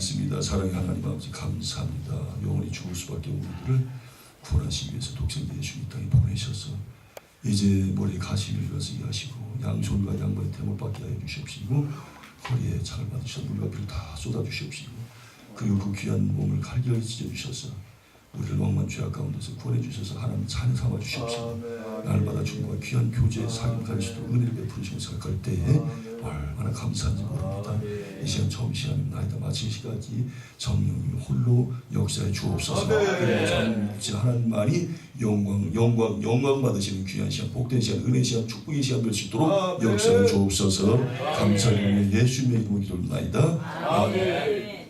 믿습니다. 사랑의 하나님 아버지 감사합니다. 영원히 죽을 수밖에 없는 우리들을 구원하시기 위해서 독생자 예수 이 땅에 보내셔서 이제 머리에 가시를 일어서게 하시고 양손과 양발에 대못 받게 하여 주시옵시고 허리에 창을 받으셔서 물과 피를 다 쏟아 주시옵시고 그리고 그 귀한 몸을 갈기하게 찢어 주셔서 우리를 왕만 죄악 가운데서 구원해 주셔서 하나님 자녀 삼아 주시옵시고 날마다 주님과 귀한 교제 사귐까지 수 은혜를 베푸시며 생각할 때에 얼마나 감사한지 모릅니다. 이 시간 처음 시간은 나이다 마칠 시까지 성령님 홀로 역사에 주옵소서. 전지 하나님만이 영광 받으시는 귀한 시간, 복된 시간, 은혜 시간, 축복의 시간 될 수 있도록 역사에 주옵소서. 감사드리며 예수님의 이름으로 기도합니다. 아멘.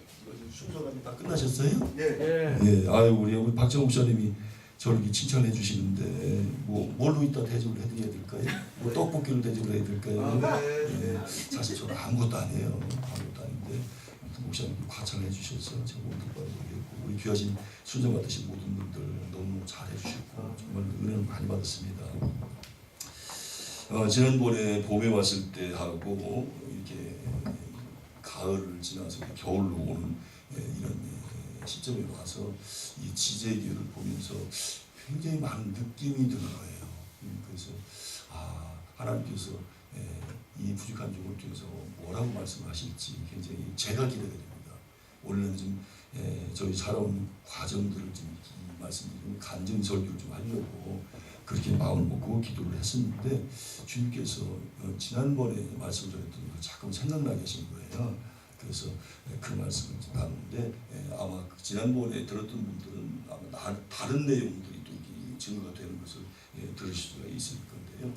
순서가 다 끝나셨어요? 예. 아유 우리 박정욱 목사님이 저렇게 칭찬해 주시는데 뭘로 이따 대접을 해드려야 될까요? 떡볶이를 대접을 해야 될까요? 예, 사실 저는 아무것도 아니에요. 아무것도 아닌데 목사님이 과찬해 주셔서 제가 오늘 받아보겠고 우리 귀하신 순정 받으신 모든 분들 너무 잘해 주셨고 정말 은혜를 많이 받았습니다. 지난번에 봄에 왔을 때 하고 이렇게 가을을 지나서 겨울로 오는 이런 시점에 와서 이 지제교를 보면서 굉장히 많은 느낌이 드는 거예요. 그래서 하나님께서 이 부족한 종을 통해서 뭐라고 말씀하실지 굉장히 제가 기대가 됩니다. 원래는 좀 저희 살아온 과정들을 좀 이 말씀드리면 간증 설교를 좀 하려고 그렇게 마음을 먹고 기도를 했었는데 주님께서 지난번에 말씀을 드렸던 걸 자꾸 생각나게 하신 거예요. 그래서 그 말씀을 나누는데 아마 지난번에 들었던 분들은 아마 다른 내용들이 또 증거가 되는 것을 들으실 수가 있을 건데요.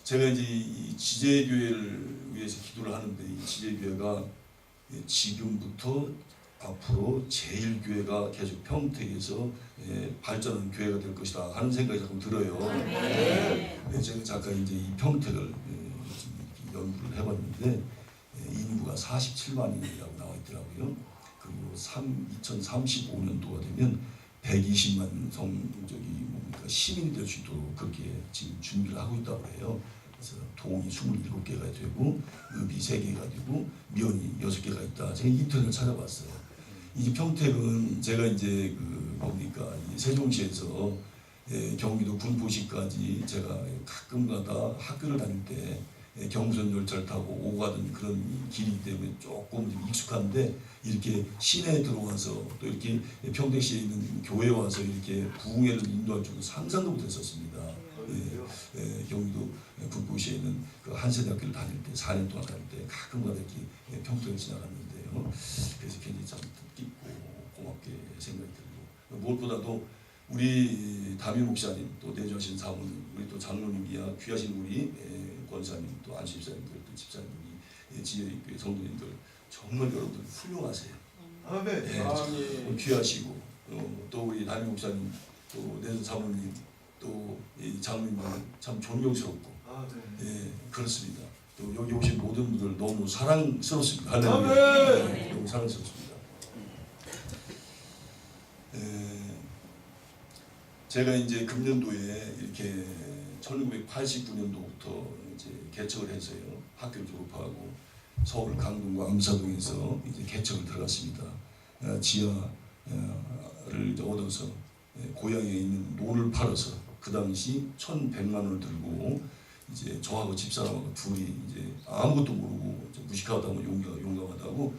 제가 이제 이 지제교회를 위해서 기도를 하는데 이 지제교회가 지금부터 앞으로 제일교회가 계속 평택에서 발전하는 교회가 될 것이다 하는 생각이 자꾸 들어요. 제가 잠깐 이제 이 평택을 연구를 해봤는데 인구가 47만이라고 나와 있더라고요. 그리고 2035년도가 되면 120만 시민이 될 수 있도록 그렇게 지금 준비를 하고 있다고 해요. 그래서 동이 27개가 되고 읍이 3개가 되고 면이 6개가 있다. 제가 인터넷을 찾아봤어요. 이 평택은 제가 이제 보니까 세종시에서 경기도 군포시까지 제가 가끔가다 학교를 다닐 때 경부선 열차를 타고 오고 가던 그런 길이기 때문에 조금 익숙한데 이렇게 시내에 들어와서 또 이렇게 평택시에 있는 교회에 와서 이렇게 부흥회를 인도할 줄은 상상도 못했었습니다. 경기도 군포시에 있는 그 한세대학교를 다닐 때 4년 동안 다닐 때 가끔가다 이렇게 평택을 지나갔는데요. 그래서 굉장히 참 뜻깊고 고맙게 생각이 들고 무엇보다도 우리 담임 목사님 또 내주하신 사모님 우리 또 장로님이야 귀하신 우리 권사님 또 안수집사님들 또 집사님이 지혜교회 성도님들 정말 여러분들 훌륭하세요. 아멘. 귀하시고 또 우리 담임 목사님 또 내주 사모님 또 장로님들 참 존경스럽고 그렇습니다. 또 여기 오신 모든 분들 너무 사랑스럽습니다. 할렐루야. 너무 사랑스럽습니다. 제가 이제 금년도에 이렇게 1989년도부터 이제 개척을 해서요 학교를 졸업하고 서울 강동과 암사동에서 이제 개척을 들어갔습니다. 지하를 얻어서 고향에 있는 논을 팔아서 그 당시 1,100만 원을 들고 이제 저하고 집사람하고 둘이 이제 아무것도 모르고 무식하다고 용감하다고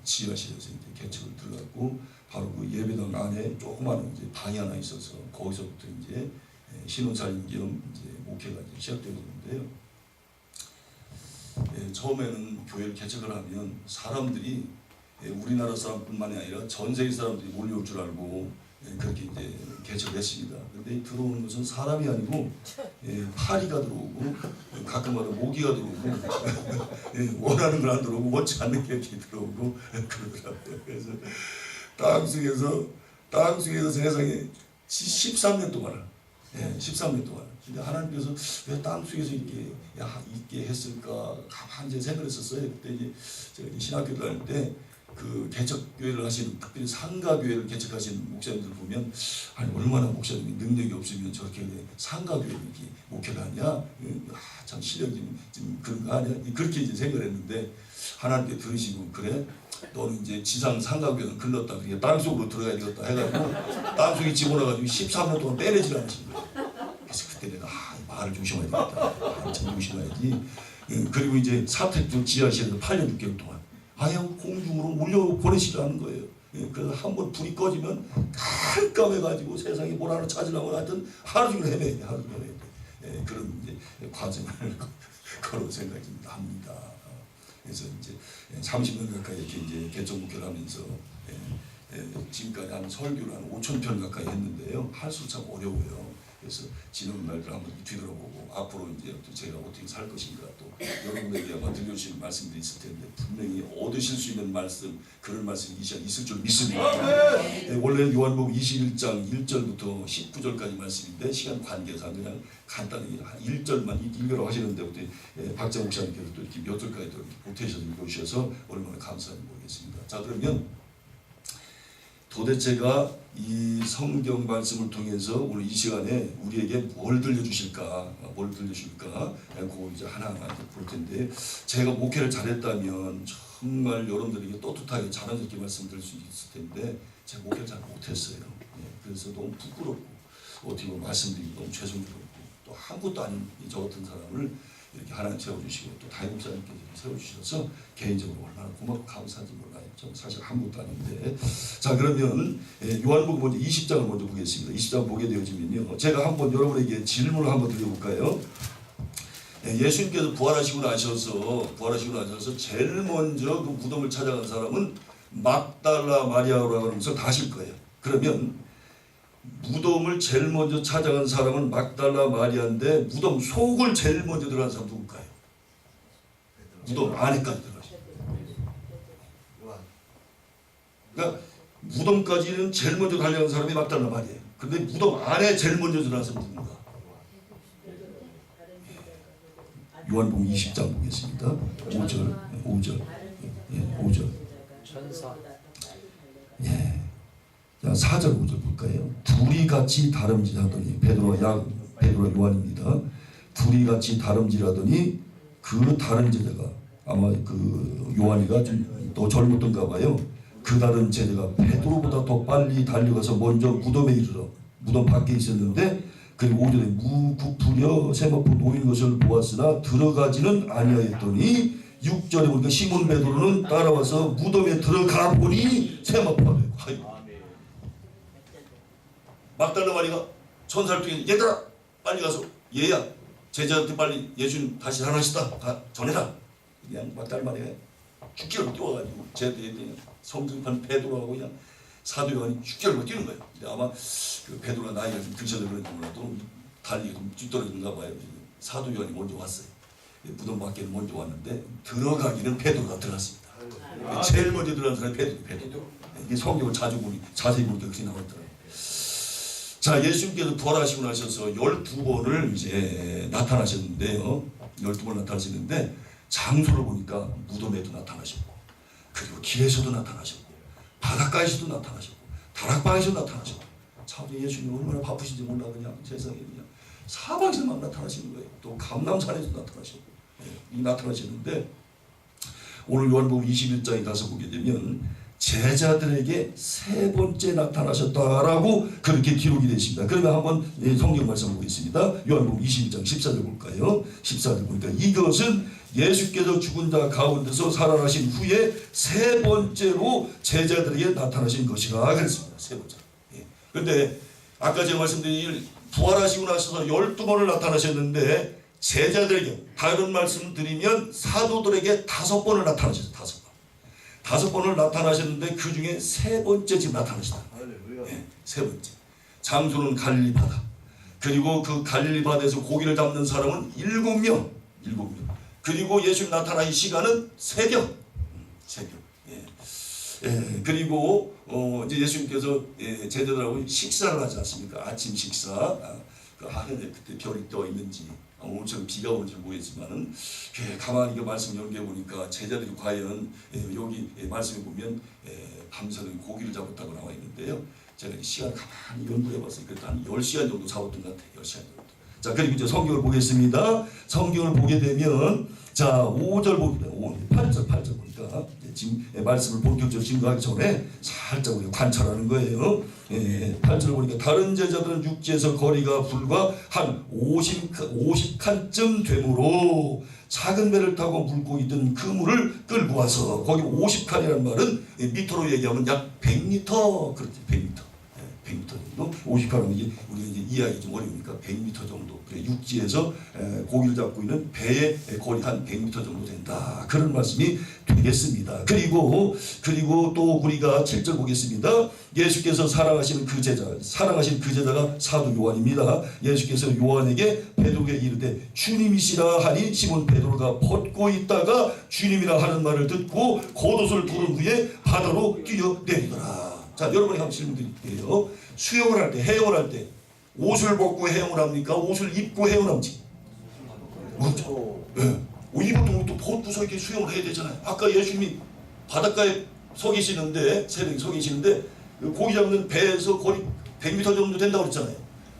지하실에서 이제 개척을 들어갔고 바로 그 예배당 안에 조그마한 이제 방이 하나 있어서 거기서부터 이제 신혼살림 겸 이제 목회가 이제 시작되었는데요. 처음에는 교회를 개척을 하면 사람들이 우리나라 사람뿐만이 아니라 전 세계 사람들이 몰려올 줄 알고 그렇게 이제 개척을 했습니다. 근데 들어오는 것은 사람이 아니고 파리가 들어오고 가끔마다 모기가 들어오고 원하는 걸 안 들어오고 원치 않는 게 이렇게 들어오고 그러더라고요. 그래서 땅속에서 세상에 13년 동안 13년 동안 근데 하나님께서 왜 땅속에서 이렇게 있게 했을까 가만히 생각을 했었어요. 그때 이제 제가 신학교 다닐 때 그 개척교회를 하시는, 특별히 상가교회를 개척하시는 목사님들 보면 아니 얼마나 목사님이 능력이 없으면 저렇게 상가교회를 이렇게 목회를 하냐, 참 실력이 좀 그런 거 아니야, 그렇게 이제 생각을 했는데 하나님께 들으시고 그래 너는 이제 지상 상가교회는 글렀다, 그러니까 땅속으로 들어가야 되겠다 해가지고 땅속에 집어넣어가지고 13년 동안 빼내질 않으신 거예요. 그래서 그때 내가 말을 조심해야 되겠다, 말을 참 조심해야지. 그리고 이제 사택도 지하실에서 8년 6개월 동안 그냥 공중으로 올려 보내시라는 거예요. 그래서 한번 불이 꺼지면 깜깜해가지고 세상에 뭘 하나 찾으려면 하여튼 하루 종일 헤매야 돼, 하루 종일 헤매야 돼. 그런 이제 과정을 걸어 생각이 납니다. 그래서 이제 30년 가까이 이렇게 이제 개척 목회를 하면서 지금까지 한 설교를 한 5,000편 가까이 했는데요. 할수 참 어려워요. 그래서 지난 날들 한번 뒤돌아보고 앞으로 이제 제가 어떻게 살 것인가, 또 여러분에게 아마 들려주시는 말씀들이 있을 텐데 분명히 얻으실 수 있는 말씀, 그런 말씀이 이 시간 있을 줄 믿습니다. 원래는 요한복음 21장 1절부터 19절까지 말씀인데 시간 관계상 그냥 간단히 한 1절만 읽으라고 하시는데 우리 박자 목사님께서 또 이렇게 몇 절까지 또 이렇게 보태셔서 읽어주셔서 얼마나 감사한지 모르겠습니다. 자, 그러면 도대체가 이 성경 말씀을 통해서 오늘 이 시간에 우리에게 뭘 들려주실까, 그거 이제 하나하나 볼 텐데, 제가 목회를 잘했다면 정말 여러분들에게 떳떳하게 자랑스럽게 말씀드릴 수 있을 텐데 제가 목회를 잘 못했어요. 그래서 너무 부끄럽고 어떻게 보면 말씀드리기 너무 죄송스럽고 또 아무것도 아닌 저 같은 사람을 이렇게 하나님 세워주시고 또 다임목사님께서 세워주셔서 개인적으로 얼마나 고맙고 감사한지 몰라요. 저는 사실 아무것도 아닌데. 자, 그러면 요한복음 먼저 20장을 먼저 보겠습니다. 20장 보게 되어지면요, 제가 한번 여러분에게 질문을 한번 드려볼까요? 예수님께서 부활하시고 나셔서 제일 먼저 그 무덤을 찾아간 사람은 막달라 마리아라고 하면서 다 아실 거예요. 그러면 무덤을 제일 먼저 찾아간 사람은 막달라 마리아인데 무덤 속을 제일 먼저 들어간 사람 누굴까요? 무덤 안에까지 들어가죠. 그러니까 무덤까지는 제일 먼저 달려간 사람이 막달라 마리아예요. 근데 무덤 안에 제일 먼저 들어간 사람은 누군가? 요한복음 20장 보겠습니다. 5절. 천사. 예. 자, 4절 5절 볼까요? 둘이 같이 다름질하더니 베드로와 요한입니다. 둘이 같이 다름질하더니 그 다른 제자가 아마 그 요한이가 좀 더 젊었던가 봐요. 그 다른 제자가 베드로보다 더 빨리 달려가서 먼저 무덤에 이르러 무덤 밖에 있었는데 그리고 5절에 무구부려 세마포 놓인 것을 보았으나 들어가지는 아니하였더니 6절에 보니까 시몬 베드로는 따라와서 무덤에 들어가 보니 세마포가 되고 막달라 마리가 천사를 통해 얘들아 빨리 가서 얘야 제자한테 빨리 예수님 다시 살아나시다 전해라. 그냥 막달라 마리가 죽기를 뛰어가지고 제자들이 성등판 베드로하고 그냥 사도 요한이 죽기를 뛰는 거예요. 근데 아마 그 베드로가 나이가 좀 드셔서 그런지 몰라도 달리기 좀 뒤떨어진가 봐요. 사도 요한이 먼저 왔어요. 무덤 밖에 먼저 왔는데 들어가기는 베드로가 들어갔습니다. 제일 먼저 들어간 사람이 베드로. 이게 성경을 자세히 보니까 그렇게 나왔더라고요. 자, 예수님께서 부활하시고 나셔서 12번을 이제 나타나셨는데요. 12번 나타나셨는데 장소를 보니까 무덤에도 나타나셨고 그리고 길에서도 나타나셨고 바닷가에서도 나타나셨고 다락방에서도 나타나셨고 참 예수님이 얼마나 바쁘신지 몰라 그냥 세상에 그냥 사방에서 막 나타나시는 거예요. 또 감람산에서 나타나셨고 이 나타나셨는데 오늘 요한복음 21장에 가서 보게 되면 제자들에게 세 번째 나타나셨다라고 그렇게 기록이 되어 있습니다. 그러면 한번 성경 말씀 보겠습니다. 요한복음 22장 14절 볼까요? 14절 보니까 이것은 예수께서 죽은 자 가운데서 살아나신 후에 세 번째로 제자들에게 나타나신 것이라 그랬습니다. 세 번째. 그런데 아까 제가 말씀드린 부활하시고 나셔서 12번을 나타나셨는데 제자들에게 다른 말씀 드리면 사도들에게 5번을 나타나셨어요. 5번. 5번을 나타나셨는데 그 중에 세 번째 지금 나타나시다. 세 번째. 장소는 갈릴리 바다. 그리고 그 갈릴리 바다에서 고기를 잡는 사람은 7명. 그리고 예수님 나타나신 시간은 새벽. 그리고 이제 예수님께서 제자들하고 식사를 하지 않습니까? 아침 식사. 그 하늘에 그때 별이 떠 있는지 오늘처럼 비가 오는지 모르겠지만은 가만히 그 말씀 연구해 보니까 제자들이 과연 여기 말씀에 보면 밤새도록 고기를 잡았다고 나와 있는데요. 제가 시간 가만히 연구해 봤어요. 그래도 한 10시간 정도 잡았던 것 같아요. 10시간 정도. 자, 그리고 이제 성경을 보겠습니다. 성경을 보게 되면 자 5절 보기다 8절 보니까 지금 말씀을 본격적으로 증거하기 전에 살짝 우리가 관찰하는 거예요. 8절 보니까 다른 제자들은 육지에서 거리가 불과 한 50칸쯤 되므로 작은 배를 타고 물고기 든 그물을 끌고 와서 거기 50칸이라는 말은 미터로 얘기하면 약 100m 그렇지 100m. 100m 정도, 50칸은 이제 우리가 이제 이해하기 좀 어려우니까 100m 정도. 육지에서 고기를 잡고 있는 배의 거리 한 100m 정도 된다. 그런 말씀이 되겠습니다. 그리고 또 우리가 7절 보겠습니다. 예수께서 사랑하신 그 제자가 사도 요한입니다. 예수께서 요한에게 베드로에게 이르되 주님이시라 하니 시몬 베드로가 벗고 있다가 주님이라 하는 말을 듣고 겉옷을 두른 후에 바다로 뛰어내리더라. 자, 여러분이 한번 질문 드릴게요. 수영을 할 때, 해영을 할 때 옷을 벗고 해영을 합니까? 옷을 입고 해영을 합니까? 그렇죠. 입었던 것도 벗고서 이렇게 수영을 해야 되잖아요. 아까 예수님이 바닷가에 서 계시는데, 새벽에 서 계시는데 고기 잡는 배에서 거리 100m 정도 된다고 그랬잖아요.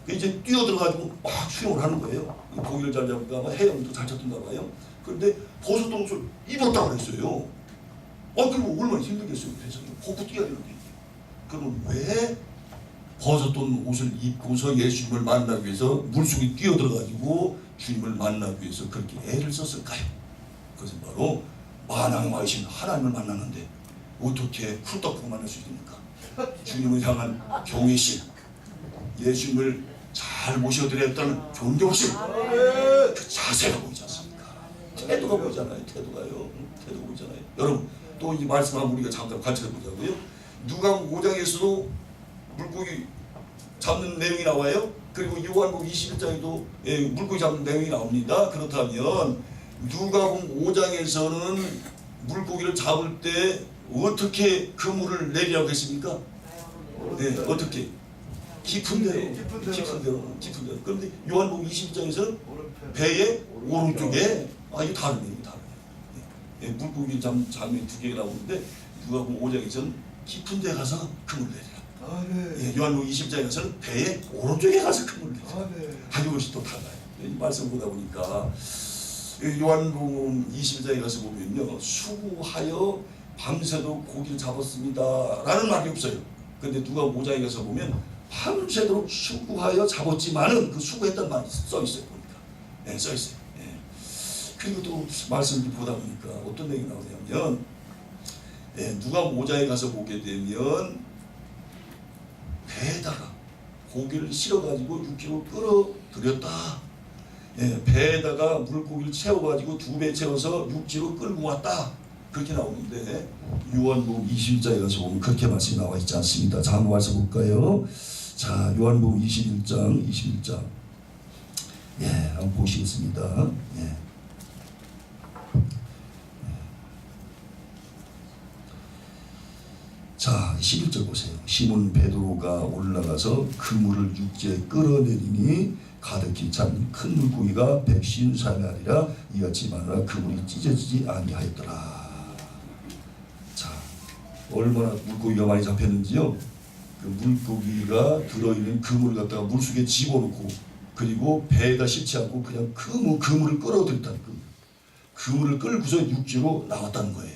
이제 뛰어들어가지고 막 수영을 하는 거예요. 고기를 잘 잡을까 봐 해영도 잘 쳤던가 봐요. 그런데 벗었던 옷을 입었다고 그랬어요. 그리고 얼마나 힘들겠어요. 그래서 벗고 뛰어야 되는데. 그럼 왜 벗었던 옷을 입고서 예수님을 만나기 위해서 물속에 뛰어들어가지고 주님을 만나기 위해서 그렇게 애를 썼을까요? 그것은 바로 만왕왕이신 하나님을 만나는데 어떻게 훌떡 만날 수 있습니까? 주님을 향한 경외심, 예수님을 잘 모셔드렸다는 존경심, 그 자세가 보이지 않습니까? 태도가 보이잖아요. 태도가 보이잖아요. 여러분 또 이 말씀하고 우리가 잠깐 관찰해 보자고요. 누가복음 5장에서도 물고기 잡는 내용이 나와요. 그리고 요한복음 21장에도 물고기 잡는 내용이 나옵니다. 그렇다면 누가복음 5장에서는 물고기를 잡을 때 어떻게 그물을 내리라고 했습니까? 어떻게? 깊은 데로. 그런데 요한복음 21장에서는 배의 오른쪽에 이거 다르네요. 물고기 잡는 장면이 두 개가 나오는데 누가복음 5장에서는 깊은 데 가서 그물을 내리라. 요한복음 20장에서는 배의 오른쪽에 가서 그물을 내리라. 이것이 또 달라요. 이 말씀 보다 보니까 요한복음 21장에 가서 보면요, 수고하여 밤새도록 고기를 잡았습니다 라는 말이 없어요. 근데 누가복음 5장에 가서 보면 밤새도록 수고하여 잡았지만은 그 수고했다는 말이 써있어요. 보니까 써있어요. 그리고 또 말씀을 보다 보니까 어떤 내용이 나오냐면 누가복음 5장에 가서 보게 되면 배에다가 고기를 실어가지고 6kg 끌어들였다. 배에다가 물고기를 채워가지고 2배 채워서 육지로 끌고 왔다. 그렇게 나오는데 요한복음 21장에 가서 보면 그렇게 말씀이 나와 있지 않습니다. 자, 한번 와서 볼까요? 자, 요한복음 21장. 한번 보시겠습니다. 자, 11절 보세요. 시몬 베드로가 올라가서 그물을 육지에 끌어내리니 가득히 찬 큰 물고기가 153마리라 이같이 많으나 그물이 찢어지지 아니하였더라. 자, 얼마나 물고기가 많이 잡혔는지요. 그 물고기가 들어있는 그물을 갖다가 물속에 집어넣고 그리고 배에다 싣지 않고 그냥 그물을 끌어들였다는 거예요. 그물을 끌고서 육지로 나왔다는 거예요.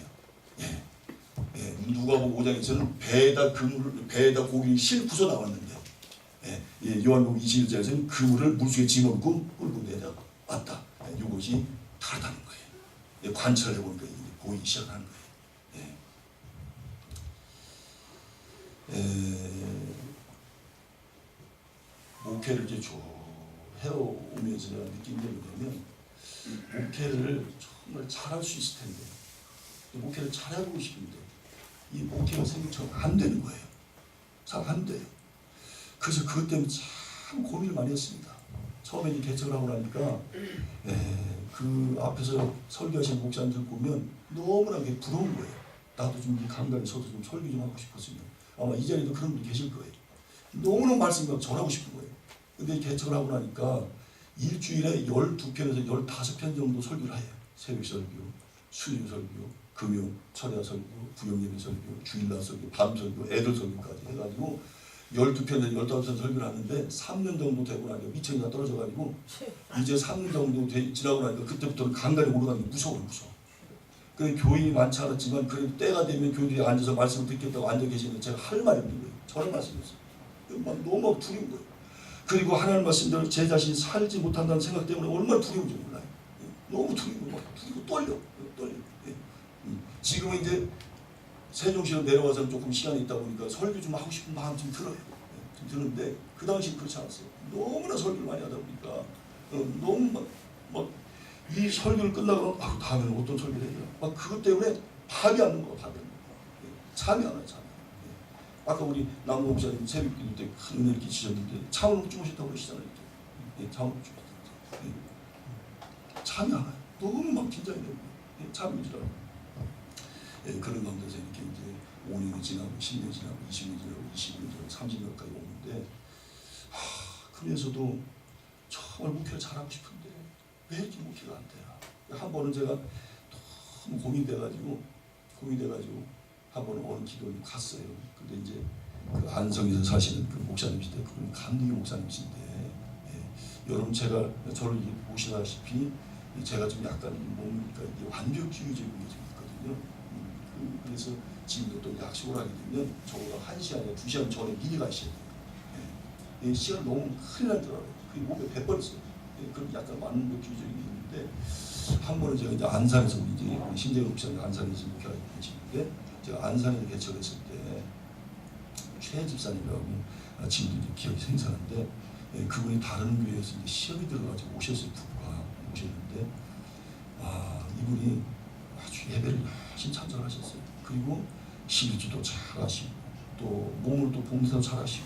누가복음 5장에서는 배에다 고기를 싣고서 나왔는데 요한복음 21장에서는 그물을 물속에 집어넣고 끌고 내려왔다. 이것이 다르다는 거예요. 관찰해 보니까 보이기 시작하는 거예요. 목회를 이제 쭉 해오면서 내가 느낀 게 뭐냐면 목회를 정말 잘할 수 있을 텐데 목회를 잘해보고 싶은데 이 목회가 생각처럼 안 되는 거예요. 잘 안 돼요. 그래서 그것 때문에 참 고민을 많이 했습니다. 처음에 이 개척을 하고 나니까 그 앞에서 설교하시는 목사님들 보면 너무나 부러운 거예요. 나도 좀 이 강단에 서서 좀 설교 좀 하고 싶었으면 아마 이 자리에도 그런 분이 계실 거예요. 너무나 말씀이 전하고 싶은 거예요. 근데 이 개척을 하고 나니까 일주일에 12편에서 15편 정도 설교를 해요. 새벽 설교, 수요 설교, 금요, 철야 설교, 구역예배 설교, 주일날 설교, 밤 설교, 애들 설교까지 해가지고 12편에서 15편 설교를 하는데 3년 정도 되고 나니까 미천이 다 떨어져가지고 이제 3년 정도 지나고 나니까 그때부터는 간간히 올라가는 게 무서워요. 그 교인이 많지 않았지만 그래도 때가 되면 교인들이 앉아서 말씀을 듣겠다고 앉아 계시는데 제가 할 말이 없는 거예요. 저런 말씀이었어요. 막 너무 두려운 거예요. 그리고 하나님 말씀대로 제 자신이 살지 못한다는 생각 때문에 얼마나 두려운지 몰라요. 너무 두리고 막 두리고 떨려. 지금은 이제 세종시로 내려와서 조금 시간이 있다 보니까 설교 좀 하고 싶은 마음 좀 들어요. 좀 드는데 그 당시 그렇지 않았어요. 너무나 설교를 많이 하다 보니까 너무 막 이 설교를 끝나고 다음에는 어떤 설교를 해야 되나 막 그것 때문에 밥이 안 넘어가. 밥이 안 넘어가. 잠이 안 와요. 잠이. 아까 우리 남모 목사님 새벽 기도 때 큰 은혜를 끼치셨는데 잠을 못 주무셨다고 그러시잖아요. 잠을 못 주무셨다고. 잠이 안 와요. 너무 막 긴장이 되고 잠이 오질 않아요. 그런 가운데서 이렇게 이제 5년이 지나고 10년이 지나고 20년이 지나고 20년이 지나고 30년까지 오는데 그러면서도 정말 목회를 잘하고 싶은데 왜 이렇게 목회가 안 되나. 한 번은 제가 너무 고민돼가지고 한 번은 어느 기도를 갔어요. 근데 이제 그 안성에서 사시는 그 목사님이신데 그분이 감리교 목사님이신데 여러분 제가 저를 보시다시피 제가 좀 약간 뭡니까 완벽주의적인 게 좀 있거든요. 그래서 지금도 또 약속을 하게 되면 저보다 1시간이나 2시간 전에 미리 가셔야 돼요. 시간 너무 큰일 나더라고요. 그게 몸에 배버렸어요. 그런 약간 완벽주의적인 게 있는데 한 번은 제가 이제 안산에서 우리 신재근 목사님 안산에서 목회하고 계시는데 제가 안산에서 개척을 했을 때 최 집사님이라고 지금도 이제 기억이 생생한데 그분이 다른 교회에서 이제 시험이 들어가지고 오셨어요. 부부가 오셨는데 이분이 아주 예배를 열심히 참석하셨어요. 그리고 시리즈도 잘하시고 또 몸을 또 봉사도 잘하시고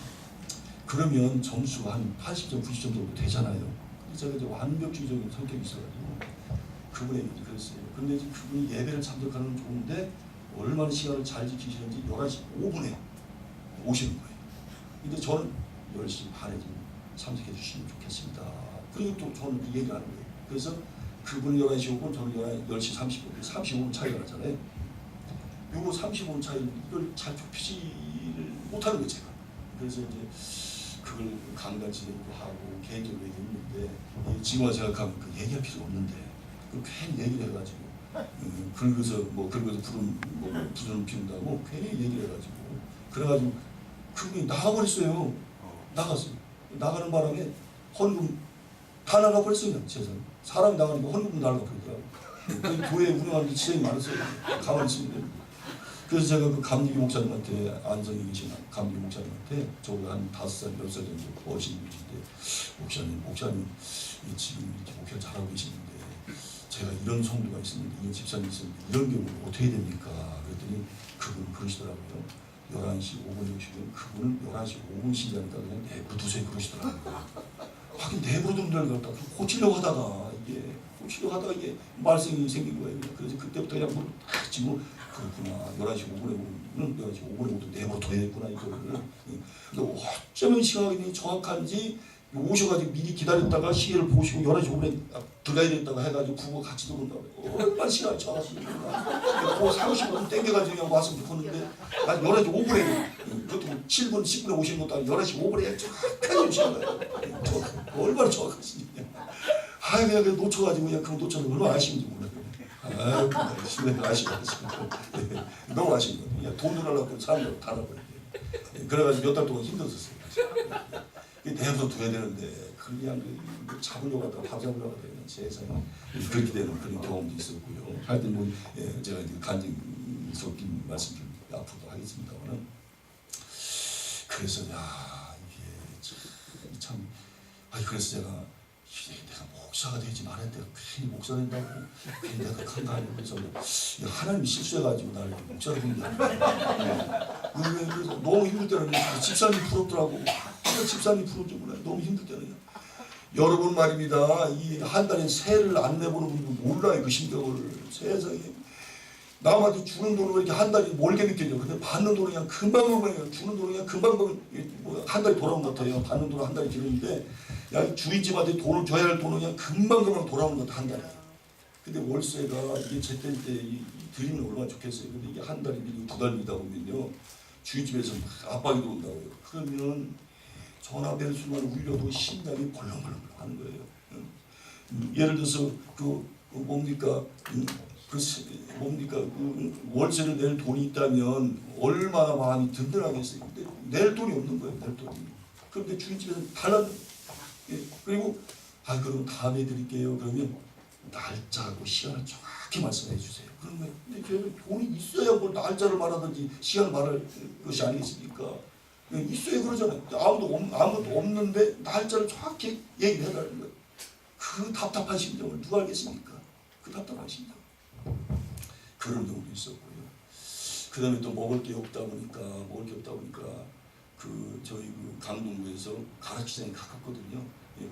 그러면 점수가 한 80점, 90점 정도 되잖아요. 제가 이제 완벽주의적인 성격이 있어가지고 그분에게 그랬어요. 근데 이제 그분이 예배를 참석하는 건 좋은데 얼마나 시간을 잘 지키시는지 11시 5분에 오시는 거예요. 근데 저는 10시 반에 좀 참석해 주시면 좋겠습니다. 그리고 또 저는 얘기를 하는 거예요. 그래서 그분은 11시 5분, 저는 10시 30분, 35분 차이가 나잖아요. 요거 35분 차이를 이걸 잘 좁히지를 못하는 거예요, 제가. 그래서 이제 그걸 강단지대도 하고 개인적으로 얘기했는데 지금 와서 생각하면 그 얘기할 필요가 없는데 그 괜히 얘기를 해가지고 긁어서 부르는 피운다고 괜히 얘기를 해가지고 그래가지고 그분이 나가버렸어요. 나갔어요. 나가는 바람에 헌금 다 나가버렸어요. 세상에. 사람이 나가니까 헌금도 나가버리더라고요. 교회 운영하는데 지장이 많았어요. 가만히 있으면. 그래서 제가 그 감리교 목사님한테 안성에 계신 감리교 목사님한테 저보다 한 5살, 10살 정도 어신 분이신데 목사님 지금 이렇게 목회를 잘하고 계시는데 제가 이런 성도가 있었는데 이런 집사님이 있었는데 이런 경우는 어떻게 됩니까? 그랬더니 그분은 그러시더라고요. 11시 5분에 오시면 그분은 11시 5분 시간이다 그냥 내버려두세요 그러시더라고요. 하긴 내버려두면 될 것 같다. 고치려고 하다가 이게 말썽이 생긴 거예요. 그래서 그때부터 그냥 그렇구나. 11시 5분에 오면 11시 5분에 오도 내버려둬야겠구나 이거를. 근데 어쩌면 시간이 정확한지 오셔가지고 미리 기다렸다가 시계를 보시고 11시 5분에 들어가야 된다고 해가지고 부부가 같이 들어온다고 얼마나 시간이 정확합니까? 그거 35분 땡겨가지고 그냥 왔으면 좋겠는데 난 11시 5분에 그것도 7분 10분에 오시는 것도 아니고 11시 5분에 정확하게 오시는 거예요. 얼마나 정확하시냐. 그냥 놓쳐가지고 그냥 그거 놓쳐서 얼마나 아쉬운지 몰라요. 신뢰를 아쉬워. 너무 아쉬운 거예요. 그냥 돈을 하려고 사람들 다 하고 그래가지고 몇 달 동안 힘들었어요. 내버려 둬야 되는데 그냥 잡으려고 하다가 밥 잡으려고 하다가 세상에 그렇게 되는 그런 경험도 있었고요. 하여튼 제가 간증 섞인 말씀 좀 앞으로도 하겠습니다만은 그래서 이게 참 그래서 제가 내가 목사가 되지 말아야 돼. 괜히 목사 된다고 괜히 내가 큰가 아니고 그래서 하나님이 실수해가지고 나를 목사로 부른다. 그래서 너무 힘들 때는 집사님 부럽더라고. 집사님 부른 줄 몰라요. 너무 힘들 때는요. 여러분 말입니다. 이 한 달에 세를 안 내보는 분들 몰라요. 그 심정을. 세상에. 남한테 주는 돈으로 이렇게 한 달이 멀게 느껴져. 근데 받는 돈은 그냥 금방 주는 돈은 그냥 금방 한 달이 돌아온 것 같아요. 받는 돈은 한 달이 길었는데 야, 주인집한테 돈을 줘야 할 돈은 그냥 금방금방 돌아오는 것도 한 달에. 근데 월세가 이게 제때 드리면 얼마나 좋겠어요. 근데 이게 한 달이 밀리고 두 달 밀다 보면요, 주인집에서 막 압박이 들어온다고요. 그러면 전화 벨 순간 울려도 심장이 벌렁벌렁 하는 거예요. 예를 들어서 뭡니까 월세를 낼 돈이 있다면 얼마나 마음이 든든하겠어요. 근데 낼 돈이 없는 거예요. 낼 돈이. 그런데 주인집에서 달라는. 그리고 그럼 다음에 드릴게요. 그러면 날짜하고 시간을 정확히 말씀해 주세요. 그런 거예요. 근데 저는 돈이 있어야 뭘 날짜를 말하든지 시간을 말할 것이 아니겠습니까? 있어야 그러잖아요. 아무것도 없는데 날짜를 정확히 얘기를 해달라는 거예요. 그 답답한 심정을 누가 알겠습니까? 그 답답한 심정. 그런 경우도 있었고요. 그 다음에 또 먹을 게 없다 보니까 저희 강동구에서 가락시장이 가깝거든요.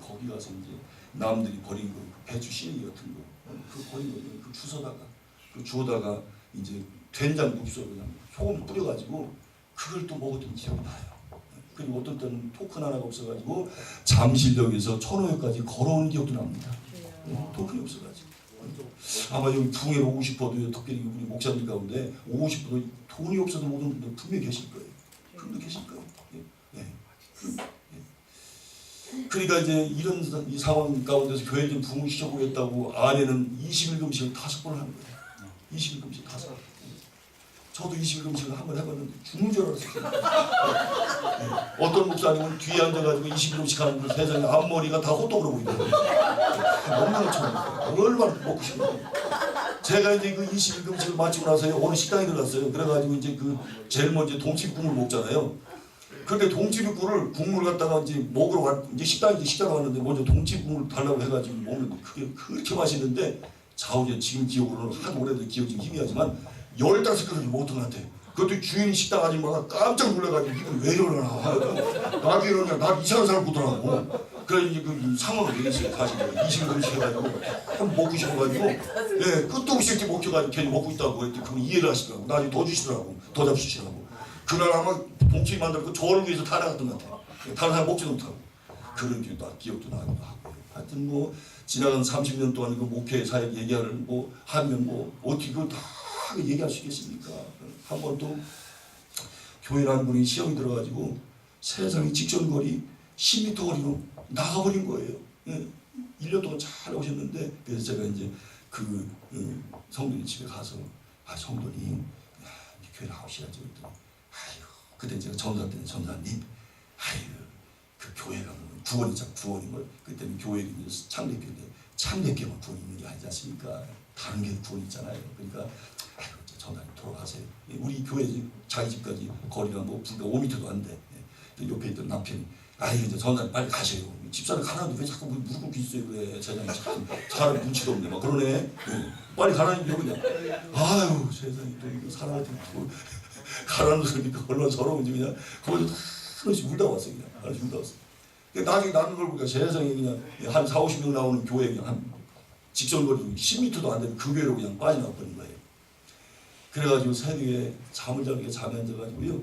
거기 가서 이제 남들이 버린 거 배추 씨앗 같은 거 그 버린 거 그 주워다가 이제 된장 국수로 그냥 소금 뿌려가지고 그걸 또 먹었던 기억이 나요. 그리고 어떤 때는 토큰 하나가 없어가지고 잠실역에서 천호역까지 걸어온 기억도 납니다. 토큰이 없어가지고. 아마 여기 부흥회로 오고 싶어도 특별히 우리 목사님 가운데 오고 싶어도 돈이 없어도 못 오는 분들 분명히 계실 거예요. 분명히 계실 거예요. 그러니까 이제 이런 이 상황 가운데서 교회를 좀 부흥시켜보겠다고 아내는 21금식을 5번을 하는 거예요. 21금식 5번. 저도 21금식을 한번 해봤는데 죽는 줄 알았어요. 어떤 목사님은 뒤에 앉아가지고 21금식 하는 세상에 앞머리가 다 호떡으로 보이더라고요. 너무나 처음 얼마나 먹고 싶은데. 제가 이제 그 21금식을 마치고 나서 어느 식당에 들어갔어요. 그래가지고 이제 제일 먼저 동치국물 먹잖아요. 근데 동치국물을 국물 갖다가 이제 먹으러 이제 식당에 왔는데 먼저 동치국물 달라고 해가지고 먹는데 그게 그렇게 맛있는데 좌우전 지금 기억으로는 하도 오래된 기억 지금 희미하지만 15그릇을 먹었던 것 같아요. 그것도 주인 식당 아줌마가 깜짝 놀라가지고 이걸 왜 이러나 나도 이러냐 나 이상한 사람 보더라고. 그래 이제 그 상황을 얘기했어요. 사실 20금식 해가지고 한번 먹고 싶어가지고 끝도 없이 이렇게 먹혀가지고 괜히 먹고 있다고 그랬더니 그거 이해를 하시더라고. 나중에 더 주시더라고. 더 잡수시라고. 그날 아마 동치미 만들고 저를 위해서 타나갔던 것 같아요. 다른 사람 먹지도 못하고. 그런 기억도 나기도 하고요. 하여튼 뭐 지나간 30년 동안 그 목회 사역 얘기를 하면 어떻게 그걸 다 얘기할 수 있겠습니까? 한 번 또 교회라는 분이 시험이 들어가지고 세상에 직전거리 10m 거리로 나가버린 거예요. 1년 동안 잘 오셨는데 그래서 제가 이제 성도님 집에 가서 성도님 교회 나오셔야죠. 그때 제가 전사 때는 전사님 그 교회가 구원인 걸 그때는 교회 창립교인데 창립교만 구원 있는 게 아니지 않습니까? 다른 게 구원 있잖아요. 그러니까 전사님 돌아가세요. 우리 교회 자기 집까지 거리가 불과 5m도 안 돼. 옆에 있던 남편이 이제 전사님 빨리 가세요. 집사람 가라는데 왜 자꾸 무릎 꿇고 있어요. 그래 세상에 참 사람 눈치도 없네. 막 그러네. 빨리 가라는 게 그냥 세상에 또 이거 사람한테 또 가라는 소리니까 얼마나 서러운지 그냥 거기서 하나씩 울다 왔어요. 그냥 하나씩 울다 왔어요. 나중에 나는 걸 보니까 세상에 그냥 한 40, 50명 나오는 교회 그냥 한 직선거리 10m도 안 되는 그 교회로 그냥 빠져나와 버린 거예요. 그래가지고 새벽에 잠을 자게 잠에 앉아가지고요.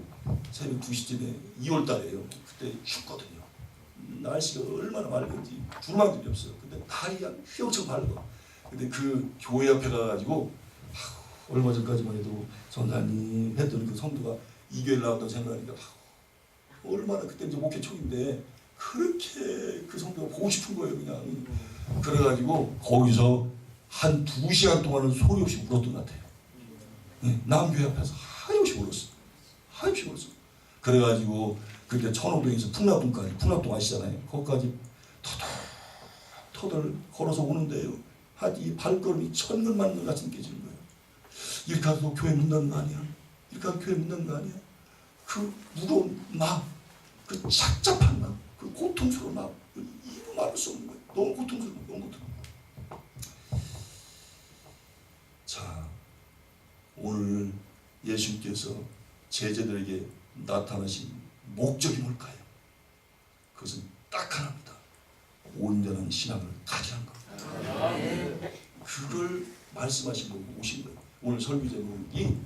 새벽 2시쯤에 2월 달에요. 그때 춥거든요. 날씨가 얼마나 맑은지 주름만큼이 없어요. 근데 달이 휘엄청 밝아. 근데 그 교회 앞에 가가지고 얼마 전까지만 해도 전사님 했던 그 성도가 이 교회를 나온다고 생각하니까 얼마나 그때 이제 목회 초인데 그렇게 그 성도가 보고 싶은 거예요. 그냥 그래가지고 거기서 한 2시간 동안은 소리 없이 울었던 것 같아요. 남교회 앞에서 하염없이 울었어. 그래가지고 그때 천호동에서 풍납동 아시잖아요. 거기까지 터덜 걸어서 오는데요. 이 발걸음이 천근만근 같이 느껴지는 거예요. 이렇게 해서 교회 문 닫는 거 아니야? 그 무거운 마음, 그 착잡한 마음, 그 고통스러운 마음, 이루 말할 수 없는 거예요. 너무 고통스러워. 자, 오늘 예수님께서 제자들에게 나타나신 목적이 뭘까요? 그것은 딱 하나입니다. 온전한 신앙을 가지라는 겁니다. 그걸 말씀하신 거고 오신 거예요. 오늘 설교 제목이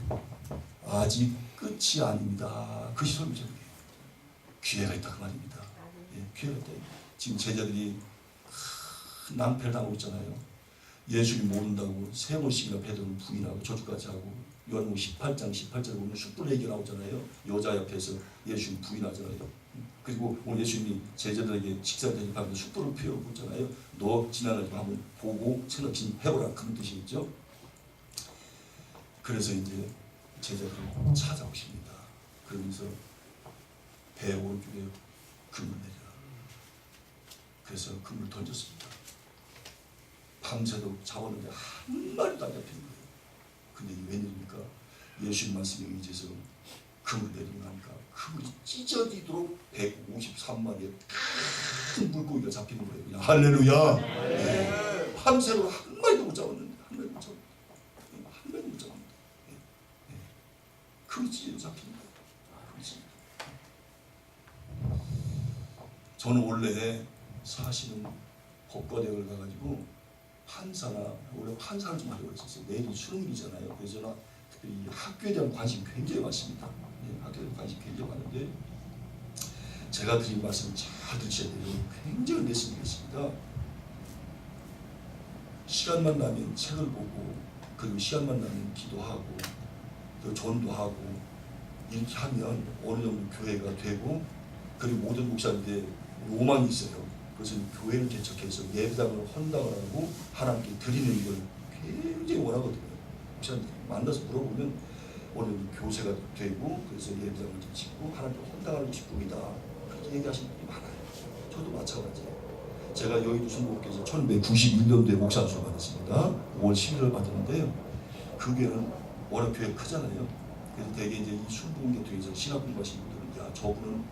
아직 끝이 아닙니다. 그것이 설교 제목이에요. 기회가 있다 그 말입니다. 기회가 있다. 지금 제자들이 큰 낭패를 당하고 있잖아요. 예수님 모른다고 세 번씩이나 베드로를 부인하고 저주까지 하고 요한복음 18장 18절에 보면 숯불 얘기 나오잖아요. 여자 옆에서 예수님 부인하잖아요. 그리고 오늘 예수님이 제자들에게 식사 대접하면서 숯불을 피우고 있잖아요. 너 지나가지 한번 보고 생각심 해보라, 그런 뜻이겠죠. 그래서 이제 제자들을 찾아오십니다. 그러면서 배 오른쪽에 금을 내려. 그래서 금을 던졌습니다. 밤새도록 잡았는데 한 마리도 안 잡히는 거예요. 근데 이게 웬일입니까? 예수님 말씀에 의지해서 금을 내리고 나니까 금이 찢어지도록 153마리의 큰 물고기가 잡히는 거예요. 그냥 할렐루야. 네. 밤새도록 한 마리도 못 잡았는데 한 마리도 못 잡았는데 한 마리도 못 잡았는데 금이 찢어져 잡히는 거예요. 저는 원래 사실은 법과대학을 가가지고 판사나 원래 판사를 좀 하려고 했었어요. 내일이 수능일이잖아요. 그래서 저는 특별히 학교에 대한 관심이 굉장히 많습니다. 학교에 대한 관심이 굉장히 많은데 제가 드린 말씀 잘 들으셔야 돼요. 굉장히 말씀드리겠습니다. 시간만 나면 책을 보고 그리고 시간만 나면 기도하고 또 전도하고 이렇게 하면 어느 정도 교회가 되고 그리고 모든 목사님들 로망이 있어요. 그래서 교회를 개척해서 예배당을 헌당을 하고 하나님께 드리는 걸 굉장히 원하거든요. 목사님 만나서 물어보면 오늘 교세가 되고 그래서 예배당을 짓고 하나님께 헌당하고 싶습니다. 그렇게 얘기하시는 분이 많아요. 저도 마찬가지예요. 제가 여의도 순복음교회에서 1991년도에 목사 안수를 받았습니다. 5월 11일 받았는데요. 그 교회는 워낙 교회가 크잖아요. 그래서 대개 이제 이 순복음교회에서 신학 공부하시는 분들은 야 저분은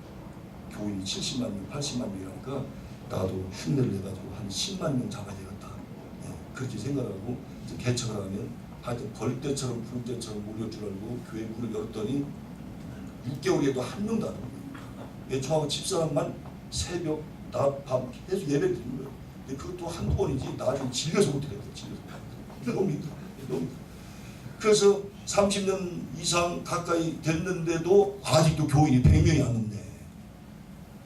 교인이 70만 명, 80만 명이라니까 나도 흉내를 내가지고 한 10만 명 잡아야 되겠다. 네, 그렇게 생각하고 이제 개척을 하면 하여튼 벌떼처럼 불때처럼 몰릴 줄 알고 교회 문을 열었더니 6개월에도 한 명도 안 오고 저하고 집사람만 새벽, 낮, 밤 계속 예배를 드리는 거예요. 근데 그것도 한두 번이지 나중에 질려서 못 드려요. 질려서. 너무 힘들어. 너무 힘들어. 그래서 30년 이상 가까이 됐는데도 아직도 교인이 100명이 안 넘네.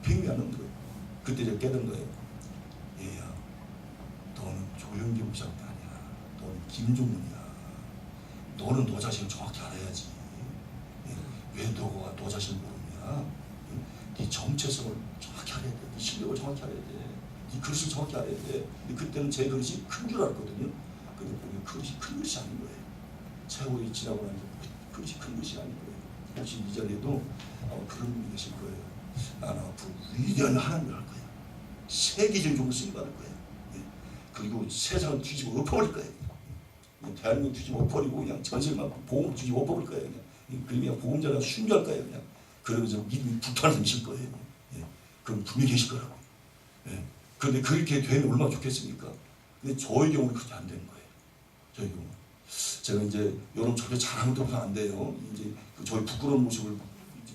100명이 안 넘는 거예요. 그때 제가 깨달은 거예요. 얘야, 너는 조영기 목사님 아니야. 너는 김종문이야. 너는 너 자신을 정확히 알아야지. 왜 너가 너 자신을 모르냐? 네 정체성을 정확히 알아야 돼. 네 실력을 정확히 알아야 돼. 네 그릇을 정확히 알아야 돼. 근데 그때는 제 그릇이 큰 줄 알았거든요. 근데 보면 그릇이 큰 그릇이 아닌 거예요. 세월이 지나고 나니까 그릇이 큰 그릇이 아닌 거예요. 혹시 이 자리에도 그런 분이 계실 거예요. 나는 앞으로 위대한 하나님을 할 거야. 세계적으로 쓰임받을 거야. 그리고 세상을 뒤집어 엎어버릴 거야. 대한민국 뒤집어 엎어버리고 그냥 전세만 보험 뒤집어 엎어버릴 거야. 그냥 보험자랑 순교할 거야. 그냥 그러면서 믿음이 불타는 있을 거예요. 그럼 분명히 계실 거라고. 그런데 그렇게 되면 얼마나 좋겠습니까? 근데 저희 경우는 그렇게 안 되는 거예요. 저희 경우. 제가 이제 여러분 저렇게 잘하는 것도 안 돼요. 이제 저희 부끄러운 모습을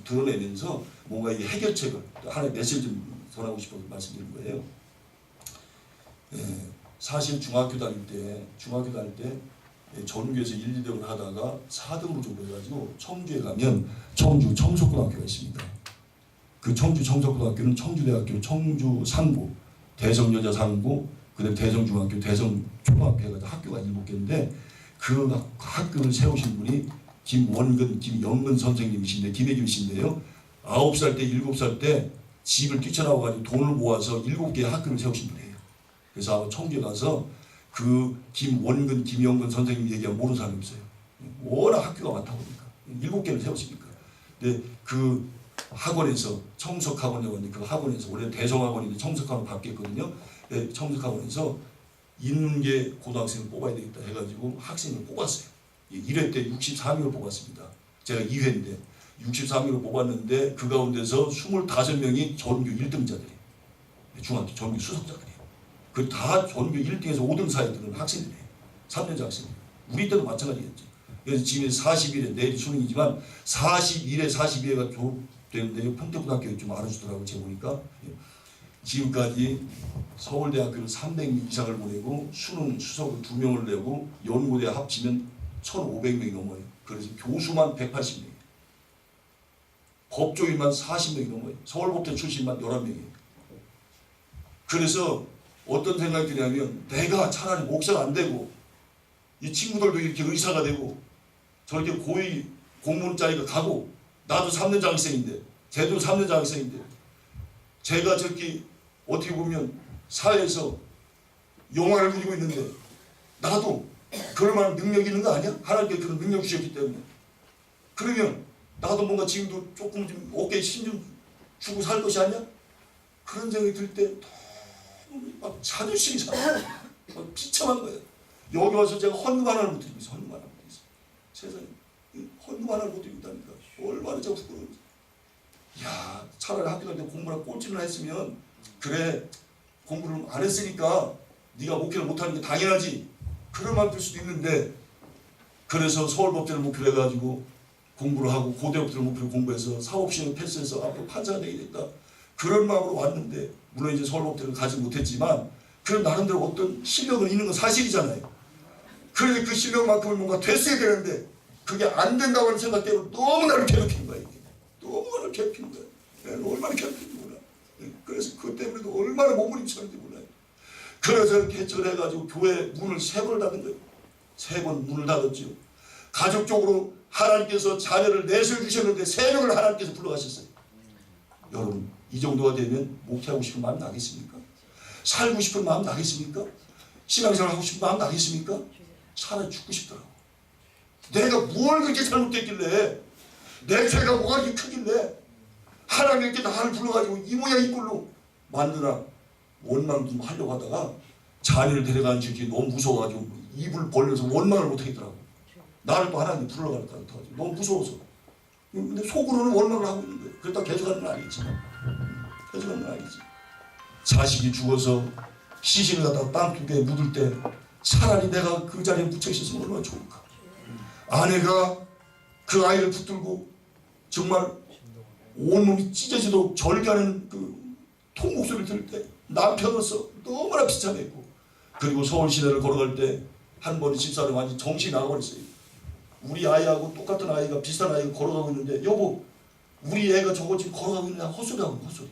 드러내면서 뭔가 이 해결책을 하나의 메시지를 좀 전하고 싶어서 말씀드린 거예요. 사실 중학교 다닐 때 전교에서 1, 2등을 하다가 4등으로 졸업해가지고 청주에 가면 청주 청석고등학교가 있습니다. 그 청주 청석고등학교는 청주대학교, 청주 상고, 대성여자 상고, 그다음에 대성중학교, 대성초등학교 해가지고 학교가 7개인데 그 학교를 세우신 분이 김원근, 김영근 선생님이신데 김혜김 씨인데요. 9살 때, 7살 때 집을 뛰쳐나와가지고 돈을 모아서 7개의 학교를 세우신 분이에요. 그래서 아마 청주에 가서 그 김원근, 김영근 선생님 얘기하면 모르는 사람이 없어요. 워낙 학교가 많다 보니까 7개를 세우시니까. 근데 그 학원에서 청석학원이라고 하는데 그 학원에서 원래 대성학원인데 청석학원 바뀌었거든요. 청석학원에서 인문계 고등학생을 뽑아야 되겠다 해가지고 학생을 뽑았어요. 1회 때 64명을 뽑았습니다. 제가 2회인데 63명을 뽑았는데 그 가운데서 25명이 전교 1등자들이에요. 중학교 전교 수석자들이에요. 그 다 전교 1등에서 5등 사이에 드는 학생들이에요. 3년제 학생들. 우리 때도 마찬가지겠죠. 그래서 지금 40일에 내일 수능이지만 41회 42회가 졸업되는데 평택고등학교에 좀 알아주더라고요. 제가 보니까. 지금까지 서울대학교를 300명 이상을 보내고 수능 수석을 2명을 내고 연구대 합치면 1,500명이 넘어요. 그래서 교수만 180명이에요. 법조인만 40명이 넘어요. 서울법대 출신만 11명이에요. 그래서 어떤 생각이 드냐면 내가 차라리 목사가 안 되고 이 친구들도 이렇게 의사가 되고 저렇게 고위 공무원 자리가 가고 나도 3년 장학생인데 쟤도 3년 장학생인데 제가 저렇게 어떻게 보면 사회에서 영화를 누리고 있는데 나도 그럴 만한 능력이 있는 거 아니야? 하나님께 그런 능력 주셨기 때문에. 그러면 나도 뭔가 지금도 조금 좀 어깨에 힘 좀 주고 살 것이 아니야? 그런 생각이 들 때 너무 막 자존심이 상해. 막 비참한 거예요. 여기 와서 제가 헌금 하나를 못 드리고 있어. 헌금 하나를 못 드리고 있어. 세상에 헌금 하나를 못 드리고 있다니까. 얼마나 제가 부끄러운지. 야, 차라리 학교 다닐 때 공부나 꼴찌를 했으면 그래 공부를 안 했으니까 네가 목표를 못하는 게 당연하지. 그런 말 들 수도 있는데 그래서 서울법대를 목표로 해가지고 공부를 하고 고대법대를 목표로 공부해서 사법시험 패스해서 앞으로 판사가 되게 됐다. 그런 마음으로 왔는데 물론 이제 서울법대를 가지 못했지만 그런 나름대로 어떤 실력은 있는 건 사실이잖아요. 그런데 그 실력만큼은 뭔가 됐어야 되는데 그게 안 된다고 하는 생각 때문에 너무 나를 괴롭힌 거야. 이게. 너무 나를 괴롭힌 거야. 내가 얼마나 괴롭힌지 몰라. 그래서 그것 때문에도 얼마나 몸부림쳤는지 몰라요. 그래서 개척을 해가지고 교회 문을 3번을 닫은 거예요. 3번 문을 닫았죠. 가족적으로 하나님께서 자녀를 넷을 주셨는데 3명을 하나님께서 불러가셨어요. 여러분 이 정도가 되면 목회하고 싶은 마음 나겠습니까? 살고 싶은 마음 나겠습니까? 신앙생활 하고 싶은 마음 나겠습니까? 차라리 죽고 싶더라고. 내가 뭘 그렇게 잘못됐길래 내 죄가 뭐가 이렇게 크길래 하나님께 나를 불러가지고 이 모양 이 꼴로 만드나 원망 좀 하려고 하다가 자녀를 데려가는 적이 너무 무서워가지고 입을 벌려서 원망을 못하겠더라고. 나를 또 하나님 불러갈 것 같아가지고 너무 무서워서. 근데 속으로는 원망을 하고 있는 거예요. 그렇다고 개척하는 건 아니겠지. 개척하는 건 아니겠지. 자식이 죽어서 시신을 갖다가 땅 두 개에 묻을 때 차라리 내가 그 자리에 묻혀 있었으면 얼마나 좋을까. 아내가 그 아이를 붙들고 정말 온몸이 찢어지도록 절규하는 그 통목소리를 들을 때 남편으로서 너무나 비참했고, 그리고 서울 시내를 걸어갈 때 한 번에 집사람이 완전 정신이 나가버렸어요. 우리 아이하고 똑같은 아이가 비슷한 아이가 걸어가고 있는데 여보 우리 애가 저거 지금 걸어가고 있는데 헛소리하고 있는 헛소리.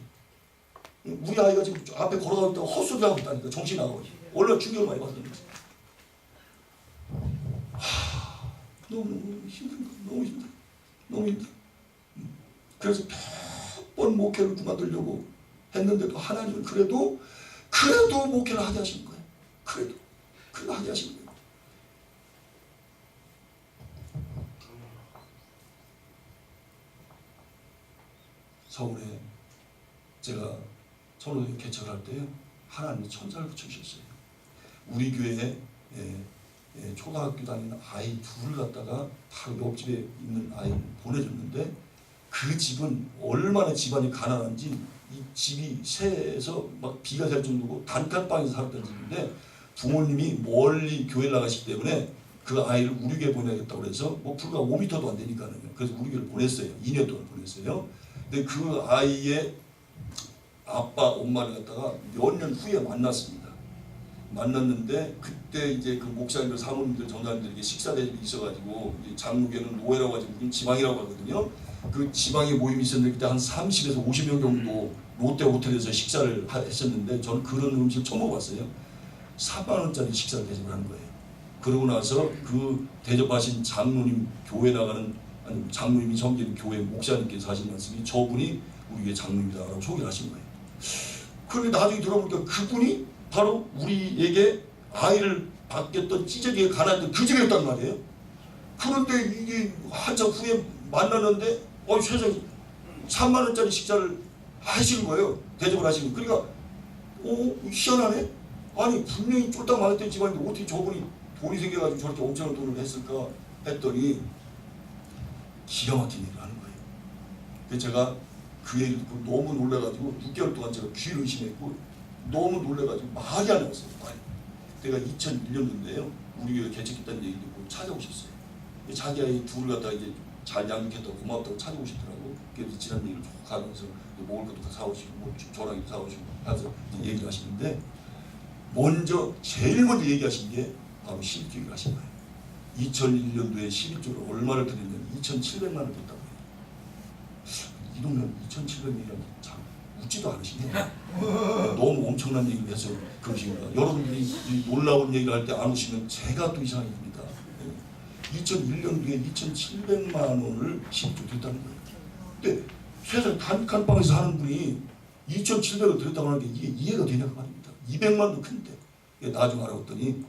우리 아이가 지금 앞에 걸어가고 있다고 헛소리하고 있다니까 정신이 나가버렸어요. 얼마나 충격을 많이 받았는지. 너무 힘든 거 너무 힘들어. 너무 힘들어. 그래서 몇 번 목회를 그만두려고 했는데도 하나님은 그래도 목회를 하게 하신 거예요. 그래도 하게 하신 거예요. 서울에 제가 선호교 개척을 할 때요 하나님이 천사를 붙여주셨어요. 우리 교회에 초등학교 다니는 아이 둘을 갖다가 바로 옆집에 있는 아이를 보내줬는데 그 집은 얼마나 집안이 가난한지 이 집이 새에서 막 비가 될 정도고 단칸방에서 살았던 집인데 부모님이 멀리 교회를 나가시기 때문에 그 아이를 우리 교회 보내야겠다고 해서 뭐 불과 5m도 안 되니까요. 그래서 우리 교회를 보냈어요. 2년 동안 보냈어요. 근데 그 아이의 아빠, 엄마를 갖다가 몇 년 후에 만났습니다. 만났는데 그때 이제 그 목사님들, 사모님들, 전사님들에게 식사 대접이 있어가지고 장로교는 노예라고 하지 우리는 지방이라고 하거든요. 그 지방에 모임이 있었는데 그때 한 30에서 50명 정도 롯데 호텔에서 식사를 했었는데 저는 그런 음식을 처음 먹어봤어요. 3만 원짜리 식사를 대접을 한 거예요. 그러고 나서 그 대접하신 장로님 교회 나가는 아니 장로님이 섬기는 교회 목사님께서 하신 말씀이 저분이 우리 교회 장로님이다라고 소개를 하신 거예요. 그런데 나중에 들어보니까 그분이 바로 우리에게 아이를 받겠던 찢어지게 가난했던 그 집이었단 말이에요. 그런데 이게 한참 후에 만났는데 세상에 3만 원짜리 식사를 하시는 거예요. 대접을 하시는 거예요. 그러니까 희한하네. 아니 분명히 쫄딱 망했던 집안인데 어떻게 저분이 돈이 생겨가지고 저렇게 엄청난 돈을 했을까 했더니 기가 막힌 일을 하는 거예요. 그래서 제가 그 얘기를 듣고 너무 놀라가지고 6개월 동안 제가 귀를 의심했고 너무 놀라가지고 말이 안 나왔어요. 그때가 2001년도인데요. 우리 교회 개척했다는 얘기 듣고 찾아오셨어요. 자기 아이 둘을 갖다가 이제 잘 양육했다고 고맙다고 찾아오시더라고. 그래서 지난 얘기를 쭉 가면서 먹을 것도 다 사오시고 뭐 전화기도 사오시고 하면서 얘기를 하시는데 제일 먼저 얘기하신 게 바로 11조를 하신 거예요. 2001년도에 11조를 얼마를 드렸냐면 2,700만 원 줬다고 해요. 이 돈은 2,700만이라면 참 웃지도 않으시네요. 너무 엄청난 얘기를 해서 그러십니다. 여러분들이 이 놀라운 얘기를 할 때 안 웃으면 제가 또 이상해 봅니다. 2001년도에 2,700만 원을 신입주 드렸다는 거예요. 근데 세상 단칸방에서 하는 분이 2,700을 드렸다고 하는 게 이게 이해가 되냐고 말입니다. 200만도 큰데. 나중에 알아봤더니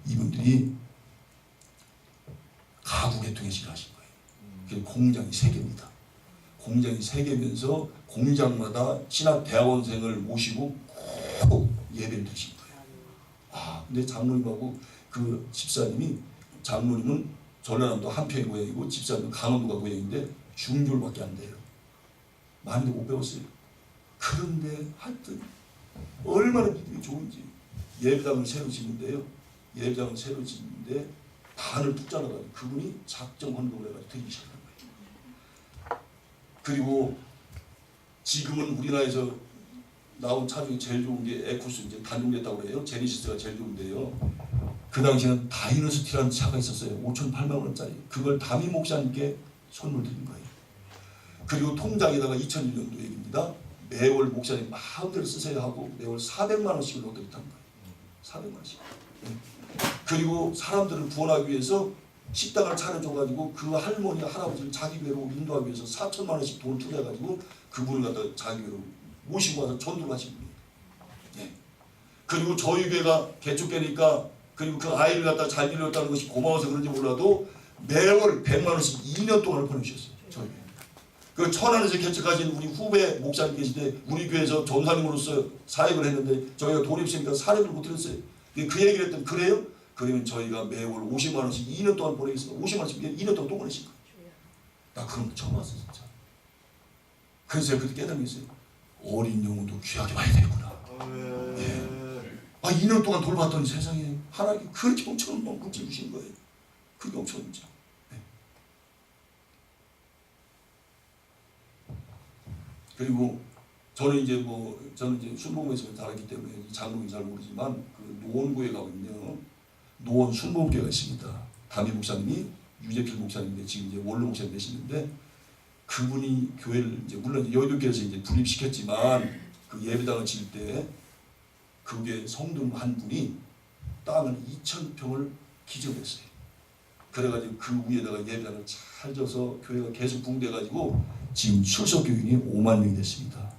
이분들이 가구 개통회식을 하신 거예요. 공장이 3개입니다. 공장이 3개면서 공장마다 신학 대학원생을 모시고 꼭 예배를 드신 거예요. 아, 근데 장로님하고 그 집사님이, 장로님은 전라남도 한평이 고향이고 집사님은 강원도가 고향인데 중졸밖에 안 돼요. 많이도 못 배웠어요. 그런데 하여튼 얼마나 믿음이 좋은지 예배당을 새로 짓는데요. 예배당을 새로 짓는데 단을 뚝 잘라가지고 그분이 작정 헌금을 해가지고 드리기 시작한 거예요. 그리고 지금은 우리나라에서 나온 차 중에 제일 좋은 게 에쿠스, 이제 단종됐다고 그래요. 제네시스가 제일 좋은데요. 그 당시에는 다이너스티라는 차가 있었어요. 5,800만 원짜리. 그걸 담임 목사님께 선물 드린 거예요. 그리고 통장에다가 2001년도 얘기입니다. 매월 목사님 마음대로 쓰세요 하고 매월 400만 원씩을 넣어드렸다는 거예요. 400만 원씩. 네. 그리고 사람들을 구원하기 위해서 식당을 차려줘가지고 그 할머니 할아버지를 자기 교회로 인도하기 위해서 4천만 원씩 돈을 투자해가지고 그분을 갖다 자기 교회로 모시고 와서 전도를 하신 분이에요. 네. 그리고 저희 교회가 개척되니까, 그리고 그 아이를 갖다 잘 기르었다는 것이 고마워서 그런지 몰라도 매월 100만 원씩 2년 동안을 보내주셨어요. 저희 교회. 그 천안에서 개척하신 우리 후배 목사님 계신데 우리 교회에서 전사님으로서 사역을 했는데 저희가 돈이 없으니까 사례를 못 드렸어요. 그 얘기를 했더니 그래요? 그러면 저희가 매월 50만 원씩 2년 동안 보내겠습니다. 50만 원씩 2년 동안 또 보내신 거예요. 나 그런 거 처음 봤어 진짜. 그래서 제가 그때 깨달은 게 있어요. 어린 영혼도 귀하게 봐야 되구나. 예. 아 2년 동안 돌봤더니 세상에 하나님이 그렇게 엄청난 만큼 주신 거예요. 그게 엄청난 거죠. 네. 그리고 저는 이제 순복음에서 자랐기 때문에 장로는 잘 모르지만 그 노원구에 가면요, 노원 순복음교회가 있습니다. 담임 목사님이 유재필 목사님인데 지금 이제 원로 목사님 되시는데, 그분이 교회를 이제 물론 여의도교회에서 이제 분립시켰지만 그 예배당을 지을 때 그게 성도 한 분이 땅을 2,000평을 기증했어요. 그래가지고 그 위에다가 예배당을 잘 져서 교회가 계속 붕대가지고 지금 출석교인이 5만 명이 됐습니다.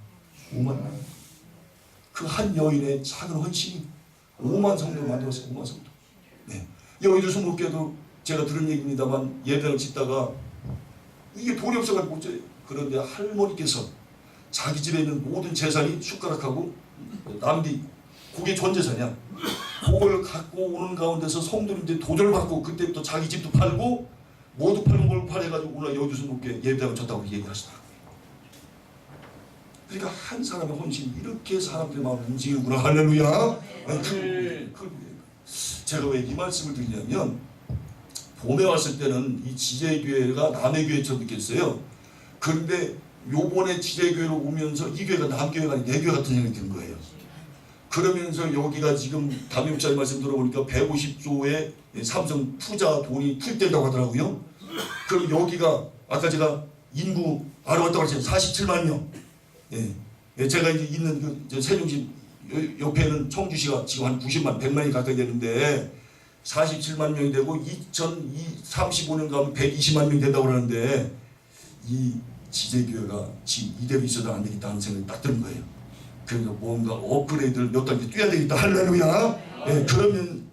5만 명. 그 한 여인의 작은 헌신이 5만 성도를 만들었어요. 5만 성도. 네. 여의도 순복음교회도 제가 들은 얘기입니다만 예배당을 짓다가 이게 돈이 없어가지고 못 져요. 그런데 할머니께서 자기 집에 있는 모든 재산이 숟가락하고 남디, 그게 전 재산이야. 그걸 갖고 오는 가운데서 성도님들 도전을 받고 그때부터 자기 집도 팔고 모두 팔고 뭘 팔아가지고 오늘 여의도 순복음교회 예배당을 졌다고 얘기하시더라고요. 그러니까 한 사람의 헌신이 이렇게 사람들의 마음을 움직이구나. 할렐루야. 제가 왜 이 말씀을 드리냐면, 봄에 왔을 때는 이 지제교회가 남해교회처럼 느꼈어요. 그런데 요번에 지제교회로 오면서 이 교회가 남교회가 아닌 내교회 같은 생각이 든 거예요. 그러면서 여기가 지금 담임 목사님 말씀 들어보니까 150조의 삼성 투자 돈이 투입된다고 하더라고요. 그럼 여기가 아까 제가 인구 알아봤다고 했잖아요. 47만 명. 예. 제가 이제 있는 그 세종시 옆에는 청주시가 지금 한 90만, 100만이 가까이 되는데 47만 명이 되고 2035년 가면 120만 명이 된다고 그러는데, 이 지제교회가 지금 이대로 있어도 안 되겠다는 생각이 딱 드는 거예요. 그래서 뭔가 업그레이드를 몇 단계 뛰어야 되겠다. 할렐루야. 예, 그러면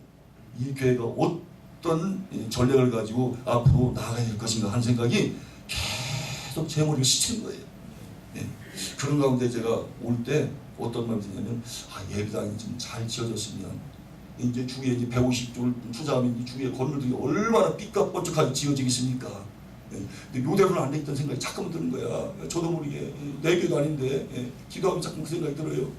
이 교회가 어떤 전략을 가지고 앞으로 나아가야 될 것인가 하는 생각이 계속 제 머리를 스치는 거예요. 예, 그런 가운데 제가 올 때 어떤 마음이 드냐면, 예배당이 좀 잘 지어졌으면 이제 주위에 이제 150조를 투자하면 이 주위에 건물들이 얼마나 삐까뻔쩍하게 지어지겠습니까? 예, 근데 요대로는 안 되겠다는 생각이 자꾸만 드는 거야. 저도 모르게 내 교회도 아닌데 기도하면 자꾸 그 생각이 들어요.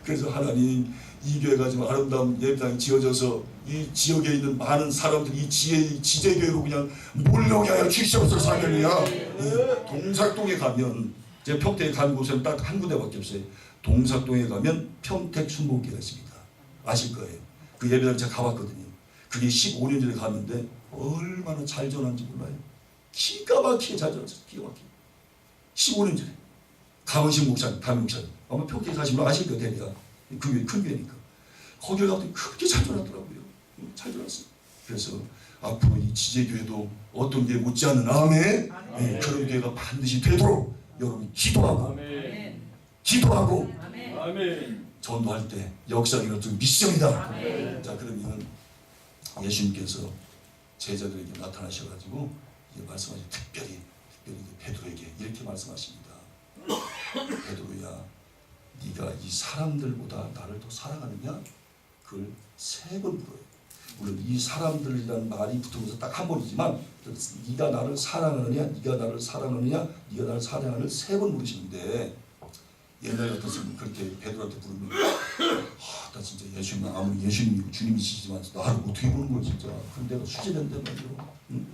그래서 하나님, 이 교회가 지금 아름다운 예배당이 지어져서 이 지역에 있는 많은 사람들이 이 지제교회로 그냥 몰려오게 하여 주시옵소서. 할렐루야. 예, 동삭동에 가면, 제가 평택에 간 곳은 딱 한 군데밖에 없어요. 동삭동에 가면 평택 순복음교회가 있습니다. 아실 거예요. 그 예배당 제가 가봤거든요. 그게 15년 전에 갔는데 얼마나 잘 전한지 몰라요. 기가 막히게 잘 전했어요. 기가 막히게. 15년 전에 강원식 목사님, 담임 목사님 아마 평택에 사시는 분 아실 거예요. 대리가 그 교회 큰 교회니까 거기를 가도 그렇게 잘 전하더라고요. 잘 전했어요. 그래서 앞으로 이 지제교회도 어떤 게 못지않은 아멘. 네, 그런 교회가 반드시 되도록 여러분 기도하고 아멘. 기도하고 아멘. 전도할 때 역사가 일어나는 미션이다. 아멘. 자, 그러면 예수님께서 제자들에게 나타나셔가지고 이제 말씀하신 특별히 베드로에게 이렇게 말씀하십니다. 베드로야, 네가 이 사람들보다 나를 더 사랑하느냐? 그걸 3번 물어요. 물론 이 사람들이라는 말이 붙으면서 딱 한 번이지만 네가 나를 사랑하느냐, 네가 나를 사랑하느냐, 네가 나를 사랑하느냐 3번 물으시는데 옛날 같았으면 그렇게 베드로한테 부르면 나 진짜 예수님 아무리 예수님이고 주님이시지만 나를 어떻게 보는 거야 진짜. 그럼 내가 수제된단 말이야. 응?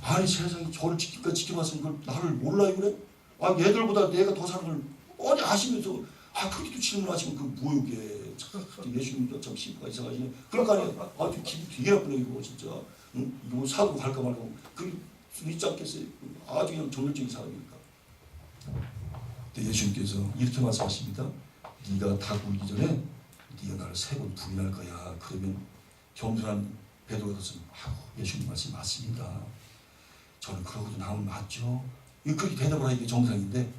아니 세상에 저를 지켜봤으면 그걸 나를 몰라요 그래? 아 얘들보다 내가 더 사랑을 뻔히 아시면서 그렇게도 질문하시면 그 뭐요 그게 예수님도 참 심부가 이상하시네. 그러니까 좀 기분 되게 나쁘네 이거 진짜. 응? 이거 사고 갈까 말까 그게 있지 않겠어요? 아주 그냥 정열적인 사람이니까. 근데 예수님께서 이렇게 말씀하십니다. 네가 다 굴기 전에 네가 나를 3번 부인할 거야. 그러면 겸손한 베드로가 됐으면 예수님 말씀이 맞습니다. 저는 그러고도 나오면 맞죠. 그렇게 대답을 하는 게 정상인데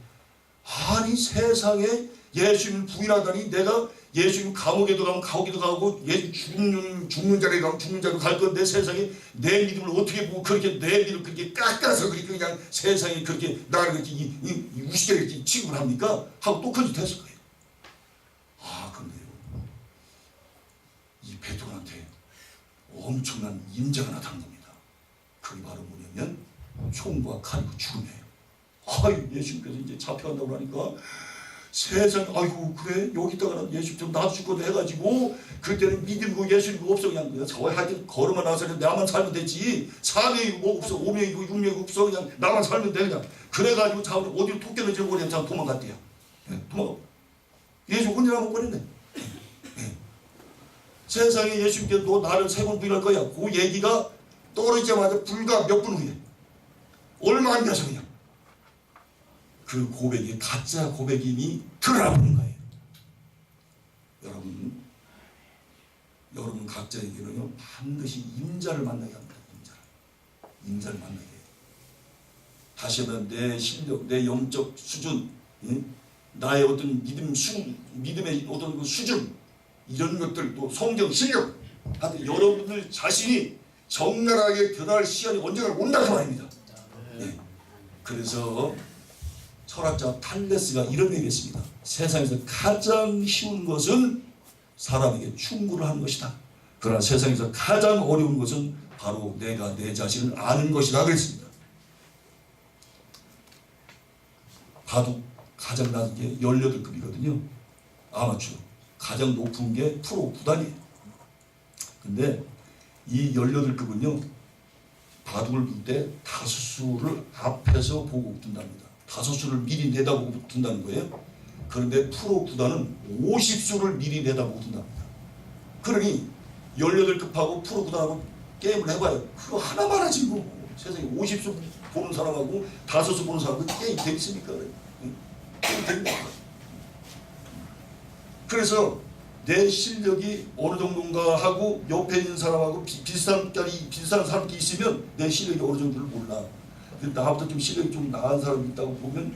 아니 세상에 예수님 부인하다니 내가 예수님 감옥에도 가면 감옥에도 가고 예수님 죽는 자리에 가면 죽는 자리로 갈 건데 세상에 내 믿음을 어떻게 보고 그렇게 내 믿음을 그렇게 깎아서 그렇게 그냥 세상에 그렇게 나를 그렇게 우습게 이렇게 취급을 합니까? 하고 또 그렇게 됐을 거예요. 근데요 이 베드로한테 엄청난 임재가 나타난 겁니다. 그게 바로 뭐냐면 총과 칼이고 죽음이에요. 예수님께서 이제 잡혀간다고 하니까 세상 아이고 그래 여기다가 예수 좀 나도 죽고도 해가지고 그때는 믿음이고 예수님이고 없어 그냥 저와 하여튼 걸음만 나서 나만 살면 되지 4명이고 뭐 없어 5명이고 6명이고 없어 그냥 나만 살면 돼 그냥 그래가지고 자 어디로 토끼는 지고 그냥 자 도망갔대요. 도망가 예수 혼자 못 버렸네. 세상에 예수님께서 너 나를 3번 부인할 거야. 그 얘기가 떨어지자마자 불과 몇 분 후에 얼마 안 돼서 그냥 그 고백이 가짜 고백임이 드러나버린 거예요. 여러분 각자에게는요 반드시 임자를 만나게 합니다. 임자를 만나게 해요. 다시 한번 내 실력, 내 영적 수준, 나의 어떤 믿음의 어떤 그 수준 이런 것들 또 성경 실력 하여튼 여러분들 자신이 적나라하게 변할 시간이 언젠가 온다고 말입니다. 그래서 철학자 탈레스가 이런 얘기했습니다. 세상에서 가장 쉬운 것은 사람에게 충고를 하는 것이다. 그러나 세상에서 가장 어려운 것은 바로 내가 내 자신을 아는 것이다 그랬습니다. 바둑 가장 낮은 게 18급이거든요. 아마추어. 가장 높은 게 프로 9단이에요. 근데 이 18급은요. 바둑을 둘 때 다수수를 앞에서 보고 둔답니다. 다수수를 미리 내다보고 둔다는 거예요. 그런데 프로 9단은 50수를 미리 내다보고 둔답니다. 그러니 18급하고 프로 9단하고 게임을 해봐요. 그거 하나만 하지 뭐. 세상에 50수 보는 사람하고 다수수 보는 사람하고 게임 되겠습니까? 게임 됩니다. 그래서 내 실력이 어느 정도인가 하고 옆에 있는 사람하고 비슷한 사람끼리 있으면 내 실력이 어느 정도를 몰라. 나보다 좀 실력이 좀 나은 사람이 있다고 보면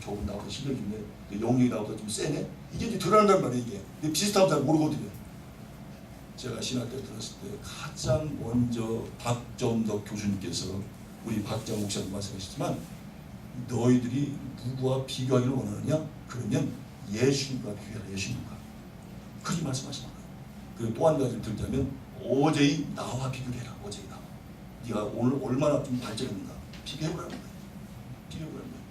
저분 나보다 실력이 있네. 영역이 나보다 좀 세네. 이게 이제 드러난단 말이에요. 이게. 근데 비슷하면 잘 모르거든요. 제가 신학교 들었을 때 가장 먼저 박점덕 교수님께서 우리 박장 목사님 말씀하셨지만 너희들이 누구와 비교하기를 원하느냐? 그러면 예수님과 비교해라. 예수님과. 그렇게 말씀하시는 거예요. 그리고 또 한 가지를 들자면 어제의 나와 비교를 해라. 어제의 나와. 네가 오늘 얼마나 좀 발전했는가 비교해보라는 거예요. 비교해보라는 거예요.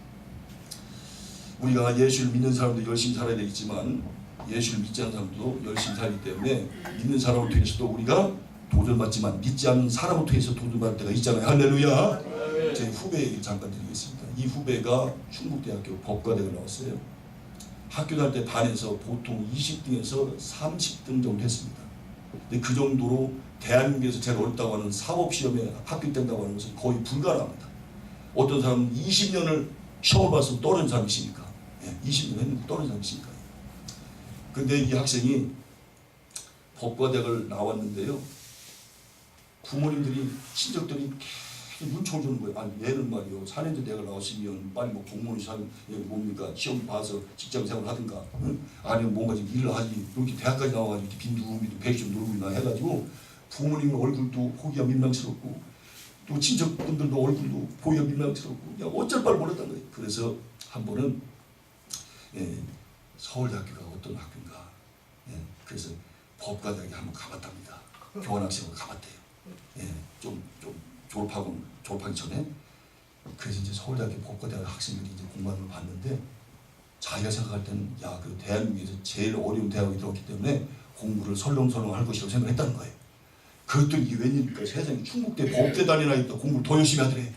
우리가 예수를 믿는 사람도 열심히 살아야 되겠지만 예수를 믿지 않는 사람도 열심히 살기 때문에 믿는 사람을 통해서도 우리가 도전받지만 믿지 않는 사람을 통해서 도전받을 때가 있잖아요. 할렐루야. 제 후배 얘기를 잠깐 드리겠습니다. 이 후배가 충북대학교 법과대를 나왔어요. 학교 다닐 때 반에서 보통 20등에서 30등 정도 했습니다. 근데 그 정도로 대한민국에서 제일 어렵다고 하는 사법시험에 합격된다고 하는 것은 거의 불가능합니다. 어떤 사람은 20년을 시험을 봐서 떨어진 사람이 있으니까 20년 했는데 떨어진 사람이 있으니까 근데 이 학생이 법과대학을 나왔는데요. 부모님들이 친척들이 계속 눈초를 주는 거예요. 아니 얘는 말이요 4년제 대학을 나왔으면 빨리 뭐 공무원이 사는 뭡니까 시험 봐서 직장생활 하든가 응? 아니면 뭔가 좀 일을 하지 이렇게 대학까지 나와가지고 이렇게 빈둥빈둥 백신 놀고 있나 해가지고 부모님 얼굴도 보기가 민망스럽고 또 친척분들도 얼굴도 보기가 민망스럽고 그냥 어쩔 바를 몰랐던 거예요. 그래서 한 번은 서울대학교가 어떤 학교인가 그래서 법과대학에 한번 가봤답니다. 교환학생으로 가봤대요. 좀 졸업하기 전에. 그래서 이제 서울대학교 법과대학 학생들이 이제 공부하는 걸 봤는데 자기가 생각할 때는 그 대한민국에서 제일 어려운 대학에 들어왔기 때문에 공부를 설렁설렁 할 것이라고 생각했다는 거예요. 그랬더니 이게 웬일입니까? 세상에 충북대 법대단이나 있다 공부를 더 열심히 하더래.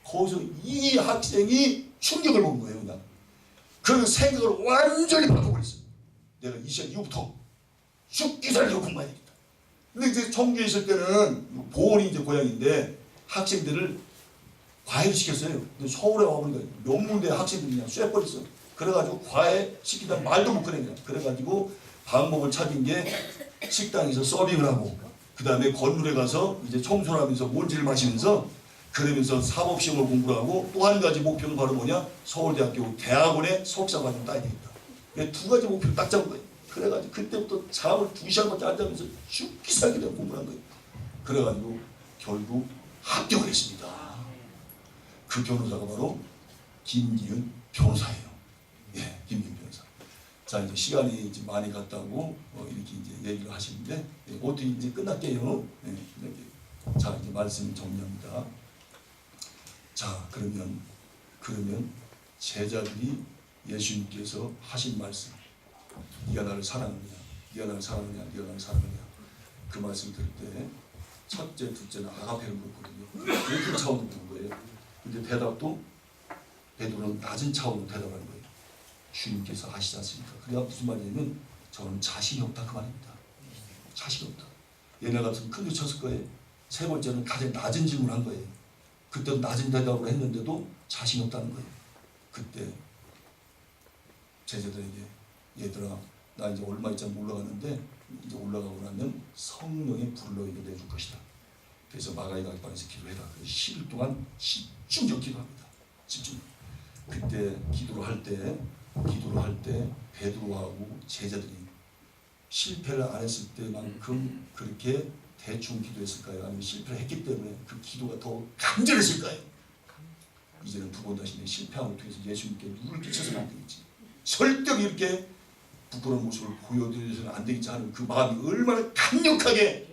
거기서 이 학생이 충격을 먹은 거예요. 그냥. 그래서 생각을 완전히 바꿔버렸어요. 내가 이 시간 이후부터 죽기 살기로 공부해야 되겠다. 근데 이제 청주에 있을 때는 보원이 이제 고향인데 학생들을 과외를 시켰어요. 근데 서울에 와보니까 명문대 학생들이 그냥 쇠버렸어. 그래가지고 과외 시키다 말도 못 꺼내 그냥. 그래가지고 방법을 찾은 게 식당에서 서빙을 하고 그 다음에 건물에 가서 이제 청소를 하면서 몰지를 마시면서 그러면서 사법시험을 공부를 하고 또 한 가지 목표는 바로 뭐냐? 서울대학교 대학원에 석사과정 따야 되겠다. 두 가지 목표를 딱 잡은 거예요. 그래가지고 그때부터 잠을 2시간밖에 안 자면서 죽기 살기 되고 공부를 한 거예요. 그래가지고 결국 합격을 했습니다. 그 변호사가 바로 김기윤 변호사예요. 김기윤 변호사. 자 이제 시간이 이제 많이 갔다고 이렇게 이제 얘기를 하시는데 어떻게 이제 끝날게요. 자 이제 말씀 정리합니다. 자 그러면 제자들이 예수님께서 하신 말씀. 네가 나를 사랑하느냐, 네가 나를 사랑하느냐, 네가 나를 사랑하느냐. 그 말씀 들을 때 첫째, 둘째는 아가페를 물었거든요. 높은 차원으로 묻는 거예요. 근데 대답도 베드로는 낮은 차원으로 대답하는 거예요. 주님께서 하시지 않습니까? 그게 무슨 말이냐면 저는 자신이 없다 그 말입니다. 자신이 없다. 얘네 같으면 큰일 쳤을 거예요. 세 번째는 가장 낮은 질문을 한 거예요. 그때도 낮은 대답을 했는데도 자신이 없다는 거예요. 그때 제자들에게 얘들아 나 이제 얼마 있지 않아 올라가는데 이제 올라가고 나면 성령의 불로 이거 내줄 것이다. 그래서 마가이가 방에서 기도해라. 10일 동안 집중적 기도합니다. 집중. 그때 기도를 할 때 베드로하고 제자들이 실패를 안 했을 때만큼 그렇게 대충 기도했을까요? 아니면 실패를 했기 때문에 그 기도가 더 간절했을까요? 이제는 두 번 다시 실패함을 통해서 예수님께 눈을 끼쳐서는 안 되겠지. 절대 이렇게 부끄러운 모습을 보여드려서는 안 되겠지 하는 그 마음이 얼마나 강력하게